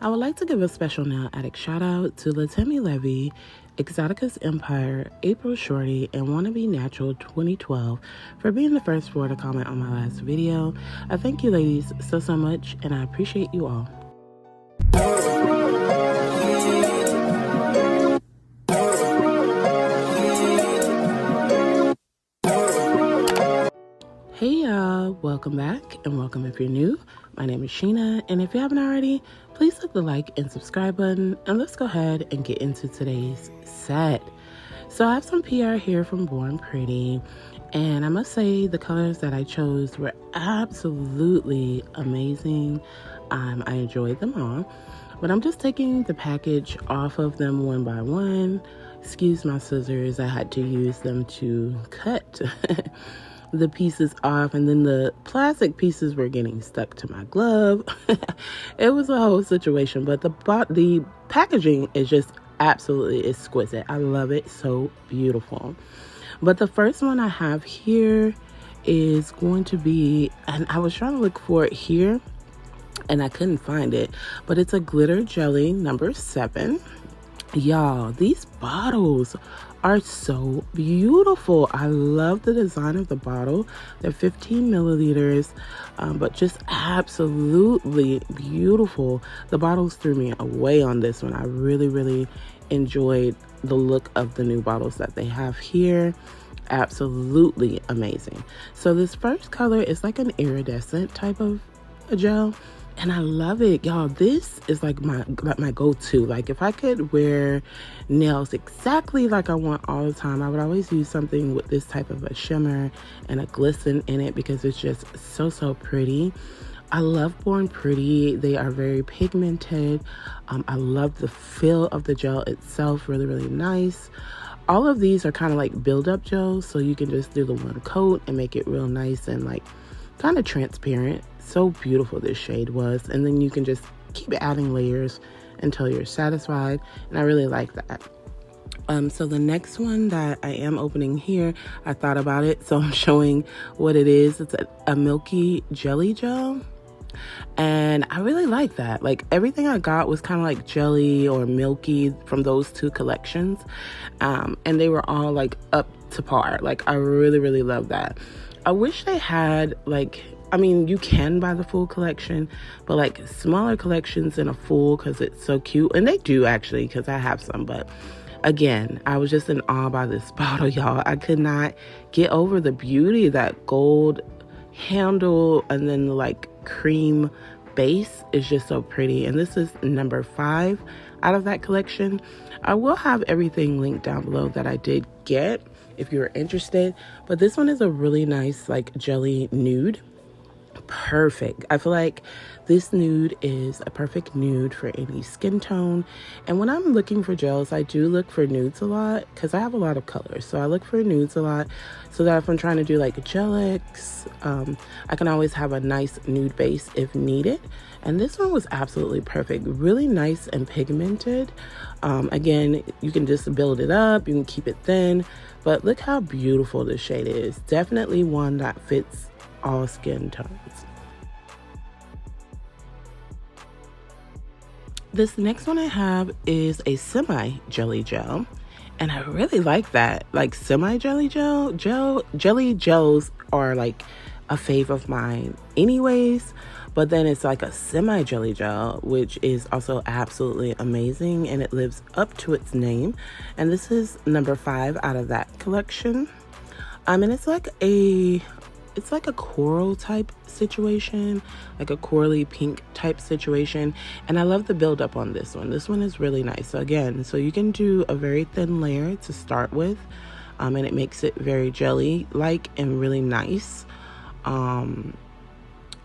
I would like to give a special nail addict shout out to Latemi Levy, Exotica's Empire, April Shorty, and Wannabe Natural 2012 for being the first four to comment on my last video. I thank you ladies so much, and I appreciate you all. Hey y'all, welcome back, and welcome if you're new. My name is Sheena, and if you haven't already, please hit the like and subscribe button, and let's go ahead and get into today's set. So I have some PR here from Born Pretty, and I must say the colors that I chose were absolutely amazing. I enjoyed them all, but I'm just taking the package off of them one by one. Excuse my scissors, I had to use them to cut the pieces off, and then the plastic pieces were getting stuck to my glove. It was a whole situation, but the packaging is just absolutely exquisite. I love it, so beautiful. But the first one I have here is going to be, and I was trying to look for it here and I couldn't find it, but it's a glitter jelly number 7. Y'all, these bottles are so beautiful. I love the design of the bottle. They're 15 milliliters, but just absolutely beautiful. The bottles threw me away on this one. I really enjoyed the look of the new bottles that they have here. Absolutely amazing. So this first color is like an iridescent type of a gel, and I love it, y'all. This is like my go-to. Like if I could wear nails exactly like I want all the time, I would always use something with this type of a shimmer and a glisten in it because it's just so pretty. I love Born Pretty. They are very pigmented. I love the feel of the gel itself, really nice. All of these are kind of like build-up gels, so you can just do the one coat and make it real nice and like kind of transparent. So beautiful this shade was, and then you can just keep adding layers until you're satisfied, and I really like that. So the next one that I am opening here, I thought about it, so I'm showing what it is. It's a Milky Jelly gel, and I really like that. Like everything I got was kind of like jelly or milky from those two collections, and they were all like up to par. Like I really love that. I wish they had like, I mean, you can buy the full collection, but like smaller collections in a full, because it's so cute. And they do actually, because I have some. But again, I was just in awe by this bottle, y'all. I could not get over the beauty, that gold handle, and then the like cream base is just so pretty. And this is number 5 out of that collection. I will have everything linked down below that I did get if you're interested. But this one is a really nice like jelly nude. Perfect. I feel like this nude is a perfect nude for any skin tone. And when I'm looking for gels, I do look for nudes a lot because I have a lot of colors. So I look for nudes a lot so that if I'm trying to do like a gel-X, I can always have a nice nude base if needed. And this one was absolutely perfect. Really nice and pigmented. Again, you can just build it up. You can keep it thin. But look how beautiful this shade is. Definitely one that fits all skin tones. This next one I have is a semi jelly gel, and I really like that. Like semi jelly jelly gels are like a fave of mine anyways, but then it's like a semi jelly gel, which is also absolutely amazing, and it lives up to its name. And this is number 5 out of that collection. And it's like a coral type situation, like a corally pink type situation. And I love the build up on this one. This one is really nice. So again, so you can do a very thin layer to start with, and it makes it very jelly like and really nice.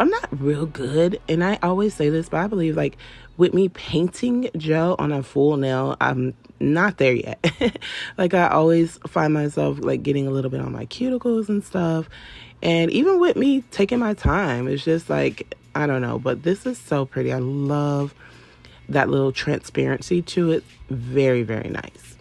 I'm not real good, and I always say this, but I believe like with me painting gel on a full nail, I'm not there yet. Like I always find myself like getting a little bit on my cuticles and stuff. And even with me taking my time, it's just like, I don't know, but this is so pretty. I love that little transparency to it. Very nice.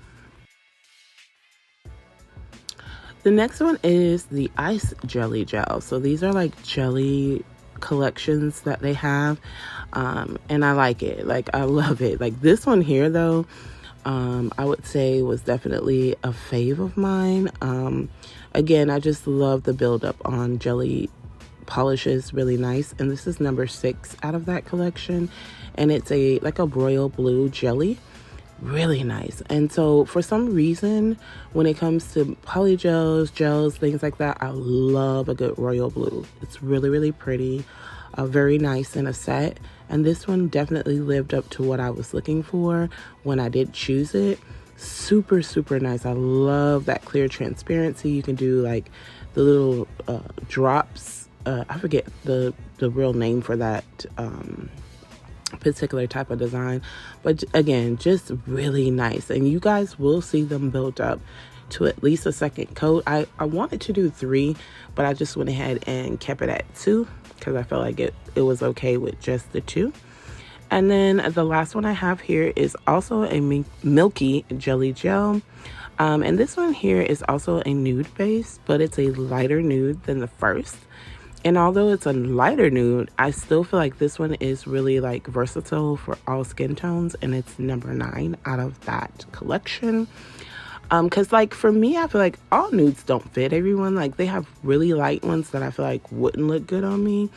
The next one is the Ice Jelly Gel. So these are like jelly collections that they have. And I like it. Like, I love it. Like, this one here, though, I would say was definitely a fave of mine. Again, I just love the build-up on jelly polishes, really nice. And this is number 6 out of that collection. And it's like a royal blue jelly. Really nice. And so for some reason, when it comes to polygels, gels, things like that, I love a good royal blue. It's really, really pretty, very nice in a set. And this one definitely lived up to what I was looking for when I did choose it. Super, super nice. I love that clear transparency. You can do like the little drops. I forget the real name for that particular type of design, but again, just really nice. And you guys will see them built up to at least a second coat. I wanted to do 3, but I just went ahead and kept it at 2 because I felt like it was okay with just the 2. And then the last one I have here is also a Milky Jelly gel. And this one here is also a nude base, but it's a lighter nude than the first. And although it's a lighter nude, I still feel like this one is really like versatile for all skin tones, and it's number 9 out of that collection. Because like for me, I feel like all nudes don't fit everyone. Like they have really light ones that I feel like wouldn't look good on me.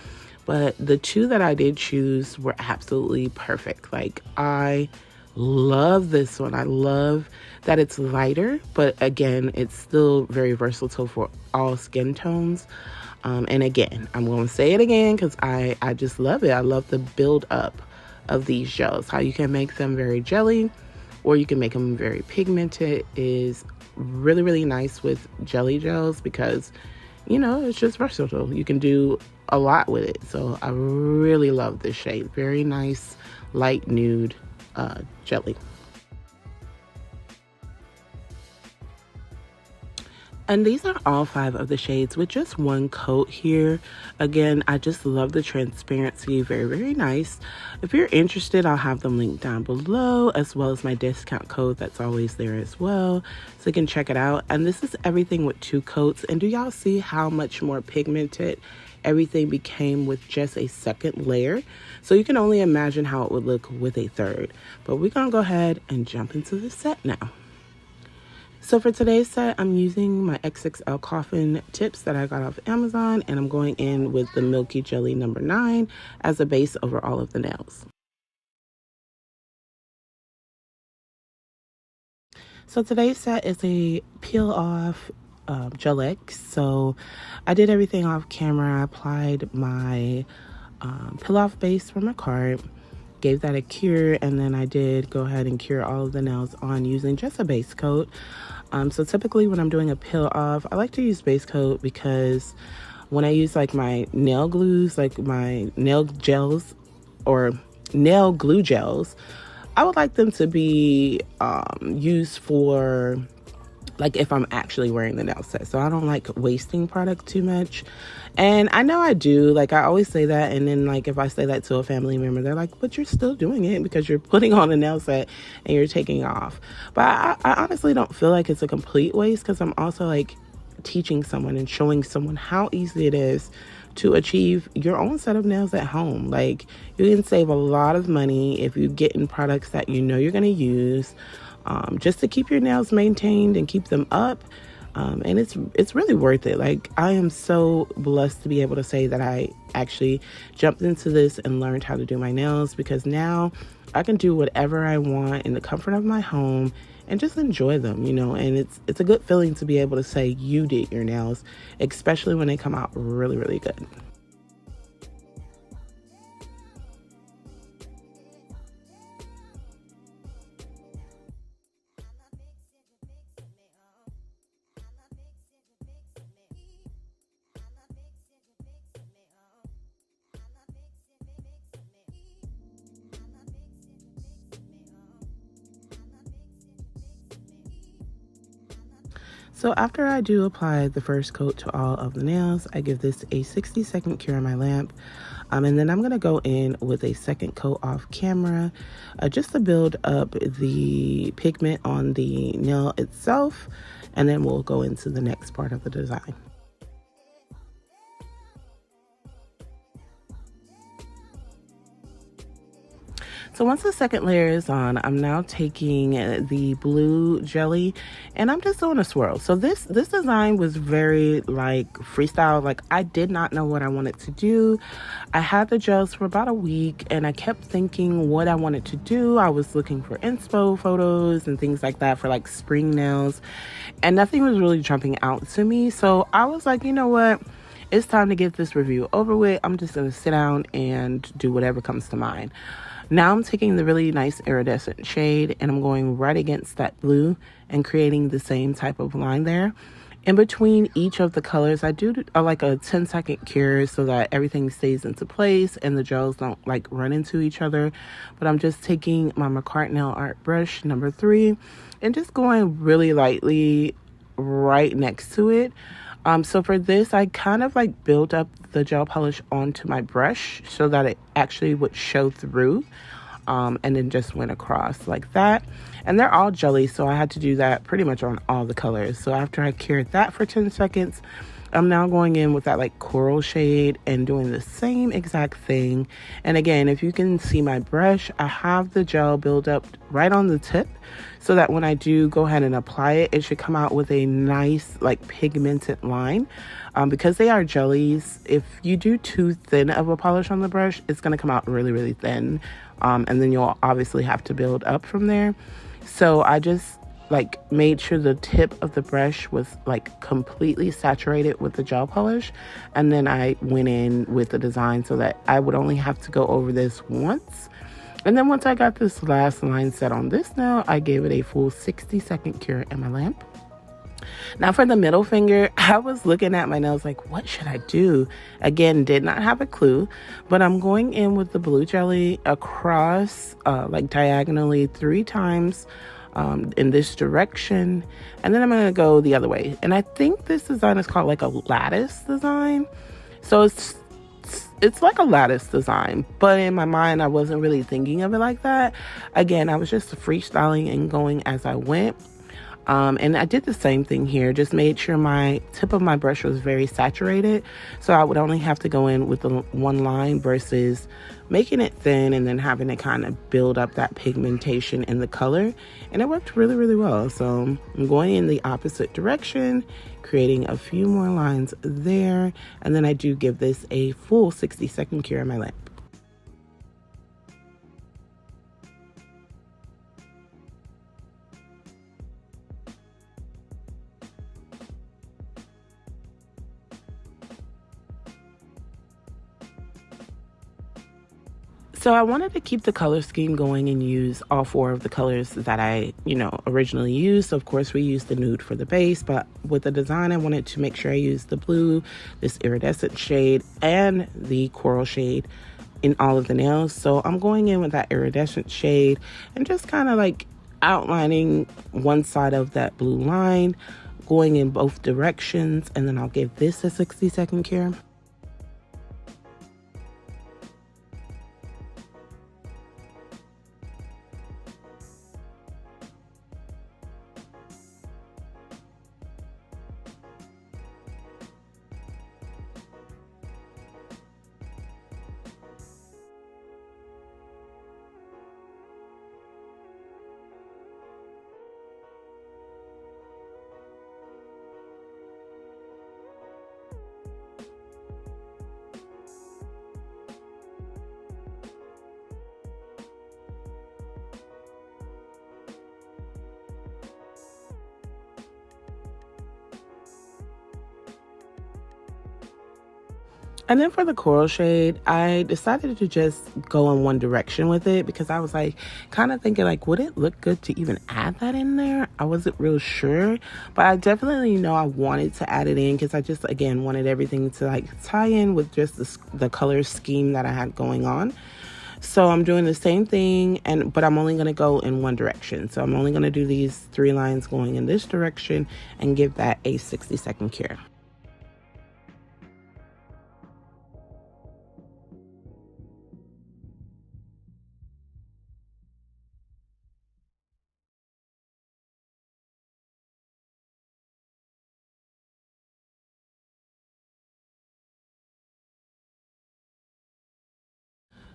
But the 2 that I did choose were absolutely perfect. Like I love this one. I love that it's lighter, but again, it's still very versatile for all skin tones. And again, I'm going to say it again because I just love it. I love the build up of these gels. How you can make them very jelly or you can make them very pigmented is really, really nice with jelly gels because, you know, it's just versatile. You can do a lot with it. So I really love this shade. Very nice, light nude jelly. And these are all 5 of the shades with just 1 coat here. Again, I just love the transparency. Very, very nice. If you're interested, I'll have them linked down below, as well as my discount code that's always there as well. So you can check it out. And this is everything with 2 coats. And do y'all see how much more pigmented everything became with just a second layer? So you can only imagine how it would look with a 3rd. But we're going to go ahead and jump into the set now. So for today's set, I'm using my XXL coffin tips that I got off Amazon, and I'm going in with the Milky Jelly number 9 as a base over all of the nails. So today's set is a peel off gel X. So I did everything off camera. I applied my peel off base from my card, gave that a cure, and then I did go ahead and cure all of the nails on using just a base coat. So typically when I'm doing a peel off, I like to use base coat because when I use like my nail glues, like my nail gels or nail glue gels, I would like them to be used for like if I'm actually wearing the nail set. So I don't like wasting product too much. And I know I do, like I always say that, and then like if I say that to a family member, they're like, but you're still doing it because you're putting on a nail set and you're taking off. But I honestly don't feel like it's a complete waste because I'm also like teaching someone and showing someone how easy it is to achieve your own set of nails at home. Like you can save a lot of money if you get in products that you know you're going to use, just to keep your nails maintained and keep them up. And it's really worth it. Like I am so blessed to be able to say that I actually jumped into this and learned how to do my nails, because now I can do whatever I want in the comfort of my home and just enjoy them, you know. And it's a good feeling to be able to say you did your nails, especially when they come out really, really good. So after I do apply the first coat to all of the nails, I give this a 60-second cure on my lamp. And then I'm going to go in with a second coat off camera, just to build up the pigment on the nail itself. And then we'll go into the next part of the design. So once the second layer is on, I'm now taking the blue jelly and I'm just doing a swirl. So this design was very like freestyle. Like I did not know what I wanted to do. I had the gels for about a week and I kept thinking what I wanted to do. I was looking for inspo photos and things like that for like spring nails, and nothing was really jumping out to me. So I was like, you know what? It's time to get this review over with. I'm just going to sit down and do whatever comes to mind. Now I'm taking the really nice iridescent shade and I'm going right against that blue and creating the same type of line there. In between each of the colors, I do like a 10-second cure so that everything stays into place and the gels don't like run into each other. But I'm just taking my McCart Nail Art brush number 3 and just going really lightly right next to it. So for this, I kind of like built up the gel polish onto my brush so that it actually would show through, and then just went across like that. And they're all jelly, so I had to do that pretty much on all the colors. So after I cured that for 10 seconds, I'm now going in with that like coral shade and doing the same exact thing. And again, if you can see my brush, I have the gel build up right on the tip so that when I do go ahead and apply it, it should come out with a nice like pigmented line. Because they are jellies, if you do too thin of a polish on the brush, it's going to come out really, really thin. And then you'll obviously have to build up from there. So I just like made sure the tip of the brush was like completely saturated with the gel polish, and then I went in with the design so that I would only have to go over this once. And then once I got this last line set on this nail, I gave it a full 60-second cure in my lamp. Now for the middle finger, I was looking at my nails like, what should I do? Again, did not have a clue, but I'm going in with the blue jelly across like diagonally 3 times in this direction, and then I'm going to go the other way. And I think this design is called like a lattice design. So it's like a lattice design, but in my mind I wasn't really thinking of it like that. Again, I was just freestyling and going as I went. And I did the same thing here, just made sure my tip of my brush was very saturated, so I would only have to go in with the one line versus making it thin and then having to kind of build up that pigmentation in the color. And it worked really, really well. So I'm going in the opposite direction, creating a few more lines there, and then I do give this a full 60-second cure in my lamp. So I wanted to keep the color scheme going and use all 4 of the colors that I, originally used. So of course we used the nude for the base, but with the design, I wanted to make sure I used the blue, this iridescent shade, and the coral shade in all of the nails. So I'm going in with that iridescent shade and just kind of like outlining one side of that blue line, going in both directions, and then I'll give this a 60-second cure. And then for the coral shade, I decided to just go in one direction with it because I was like kind of thinking like, would it look good to even add that in there? I wasn't real sure, but I definitely know I wanted to add it in because I just, again, wanted everything to like tie in with just the color scheme that I had going on. So I'm doing the same thing, but I'm only going to go in one direction. So I'm only going to do these 3 lines going in this direction and give that a 60-second cure.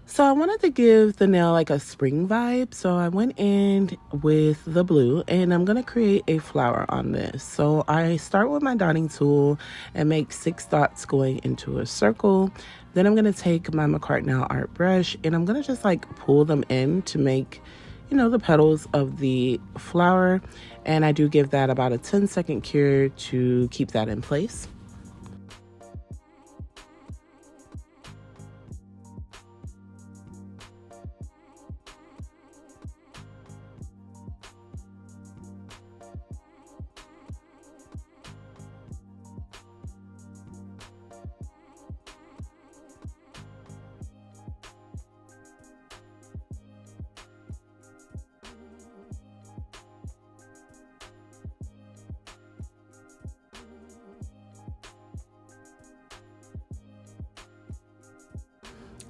So I wanted to give the nail like a spring vibe. So I went in with the blue and I'm going to create a flower on this. So I start with my dotting tool and make 6 dots going into a circle. Then I'm going to take my McCart Nail Art brush and I'm going to just like pull them in to make, the petals of the flower. And I do give that about a 10-second cure to keep that in place.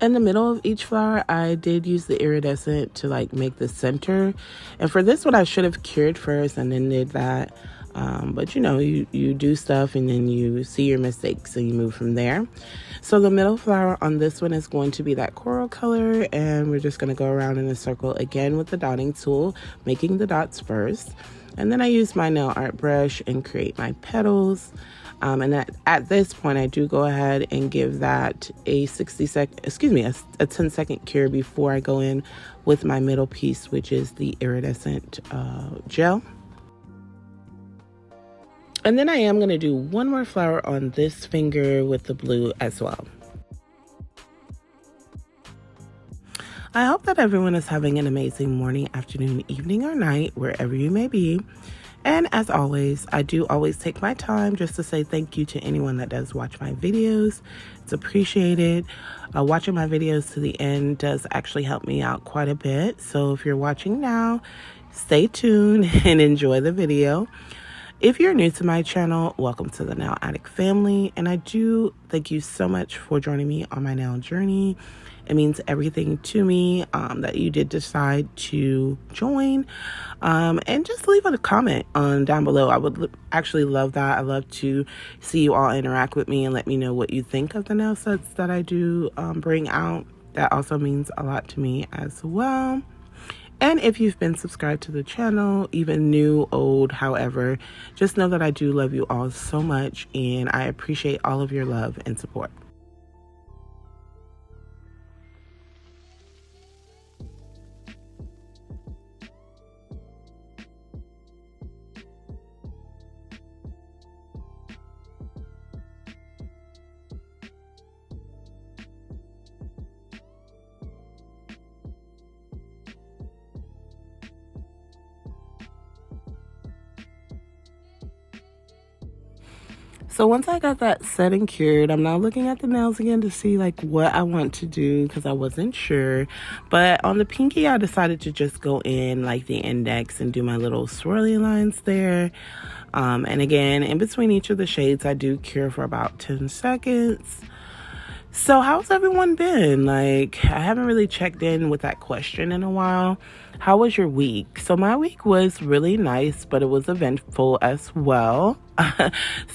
In the middle of each flower, I did use the iridescent to like make the center. And for this one, I should have cured first and then did that. But you do stuff and then you see your mistakes and you move from there. So the middle flower on this one is going to be that coral color. And we're just going to go around in a circle again with the dotting tool, making the dots first. And then I use my nail art brush and create my petals. And at this point, I do go ahead and give that a 10-second cure before I go in with my middle piece, which is the iridescent gel. And then I am going to do one more flower on this finger with the blue as well. I hope that everyone is having an amazing morning, afternoon, evening, or night, wherever you may be. And as always, I do always take my time just to say thank you to anyone that does watch my videos. It's appreciated. Watching my videos to the end does actually help me out quite a bit. So if you're watching now, stay tuned and enjoy the video. If you're new to my channel, welcome to the Nail Addict family. And I do thank you so much for joining me on my nail journey. It means everything to me that you did decide to join. And just leave a comment down below. I would actually love that. I love to see you all interact with me and let me know what you think of the nail sets that I do bring out. That also means a lot to me as well. And if you've been subscribed to the channel, even new, old, however, just know that I do love you all so much and I appreciate all of your love and support. So once I got that set and cured, I'm now looking at the nails again to see like what I want to do because I wasn't sure. But on the pinky, I decided to just go in like the index and do my little swirly lines there. And again, in between each of the shades, I do cure for about 10 seconds. So how's everyone been? Like, I haven't really checked in with that question in a while. How was your week? So my week was really nice, but it was eventful as well.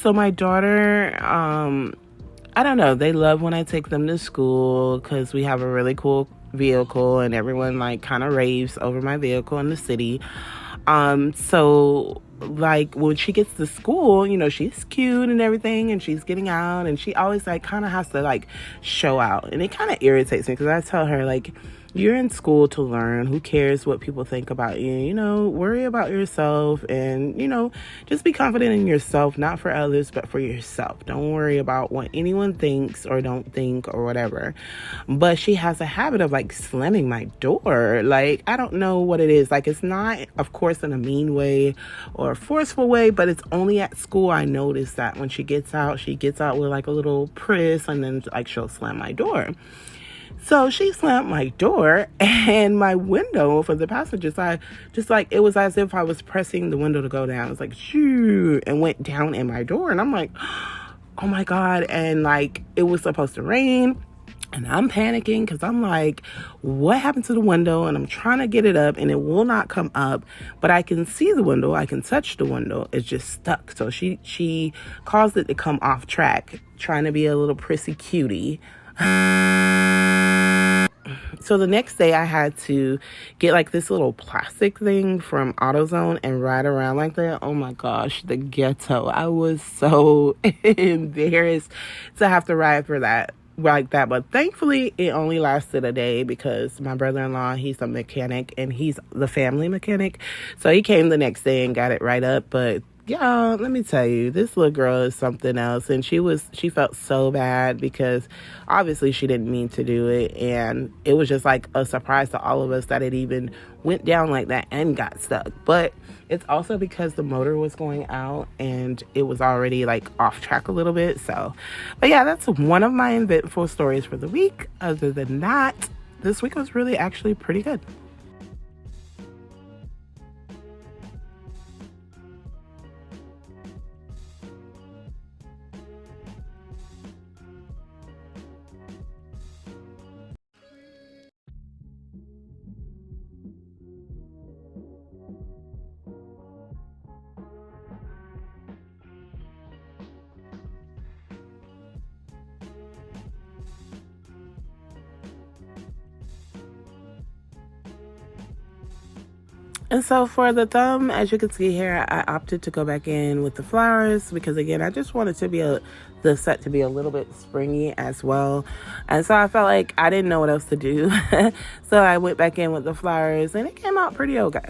So my daughter, I don't know, they love when I take them to school because we have a really cool vehicle and everyone like kind of raves over my vehicle in the city. So like when she gets to school, she's cute and everything and she's getting out and she always like kind of has to like show out, and it kind of irritates me because I tell her like, you're in school to learn. Who cares what people think about you? Worry about yourself and, just be confident in yourself, not for others, but for yourself. Don't worry about what anyone thinks or don't think or whatever. But she has a habit of like slamming my door. Like, I don't know what it is. Like, it's not, of course, in a mean way or a forceful way, but it's only at school I notice that when she gets out with like a little priss and then like she'll slam my door. So she slammed my door and my window for the passenger side, just like it was as if I was pressing the window to go down. It was like, shoo, and went down in my door. And I'm like, oh my God. And like, it was supposed to rain. And I'm panicking because I'm like, what happened to the window? And I'm trying to get it up and it will not come up. But I can see the window. I can touch the window. It's just stuck. So she caused it to come off track, trying to be a little prissy cutie. So the next day I had to get like this little plastic thing from AutoZone and ride around like that. Oh my gosh, the ghetto. I was so embarrassed to have to ride for that like that. But thankfully it only lasted a day because my brother-in-law, he's a mechanic and he's the family mechanic. So he came the next day and got it right up. But y'all, let me tell you, this little girl is something else. And she felt so bad because obviously she didn't mean to do it. And it was just like a surprise to all of us that it even went down like that and got stuck. But it's also because the motor was going out and it was already like off track a little bit. So, but yeah, that's one of my eventful stories for the week. Other than that, this week was really actually pretty good. And so for the thumb, as you can see here, I opted to go back in with the flowers because again, I just wanted to be the set to be a little bit springy as well. And so I felt like I didn't know what else to do. So I went back in with the flowers and it came out pretty okay.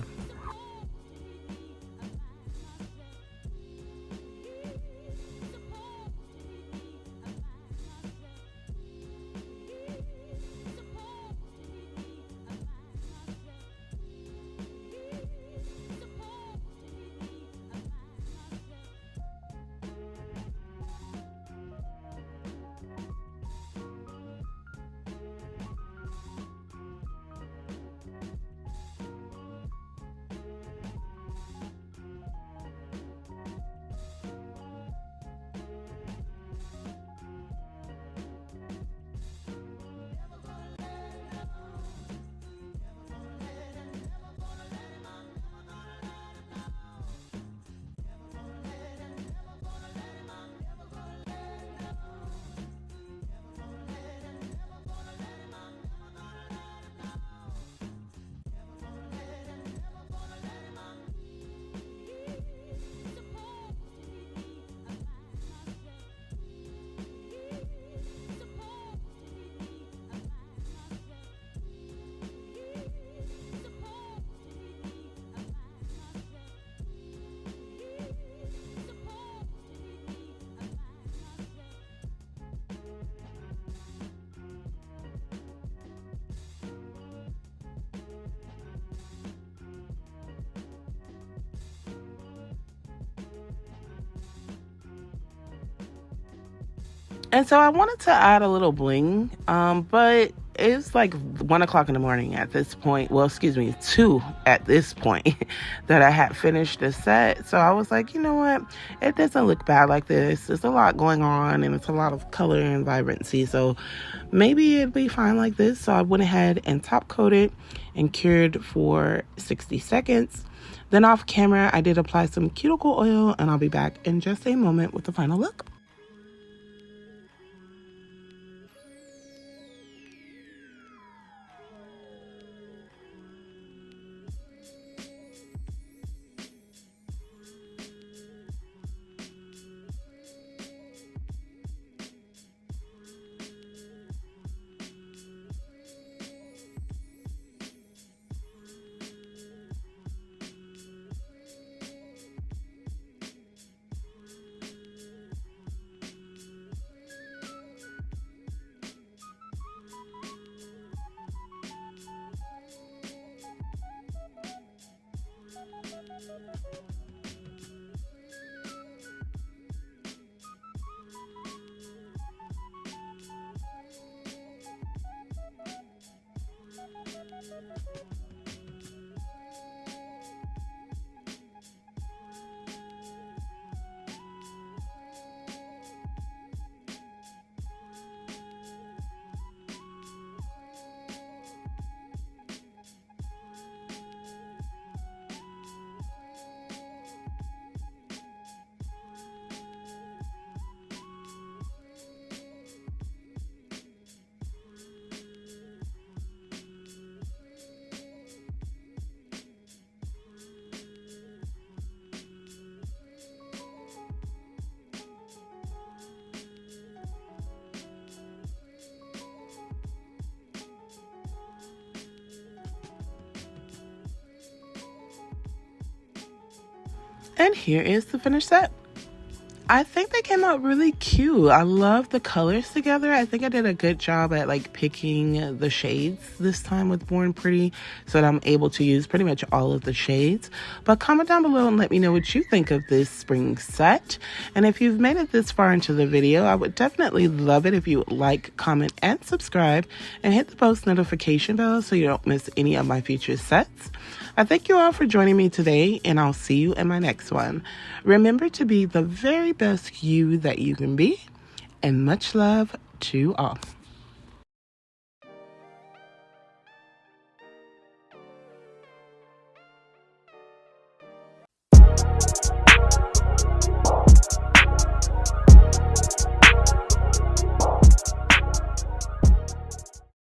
And so I wanted to add a little bling, but it's like 1 o'clock in the morning at this point. Well, excuse me, 2 at this point that I had finished the set. So I was like, you know what? It doesn't look bad like this. There's a lot going on and it's a lot of color and vibrancy. So maybe it'd be fine like this. So I went ahead and top coated and cured for 60 seconds. Then off camera, I did apply some cuticle oil and I'll be back in just a moment with the final look. And here is the finished set. I think they came out really cute. I love the colors together. I think I did a good job at like picking the shades this time with Born Pretty so that I'm able to use pretty much all of the shades. But comment down below and let me know what you think of this spring set. And if you've made it this far into the video, I would definitely love it if you would like, comment, and subscribe, and hit the post notification bell so you don't miss any of my future sets. I thank you all for joining me today, and I'll see you in my next one. Remember to be the very best you that you can be, and much love to all.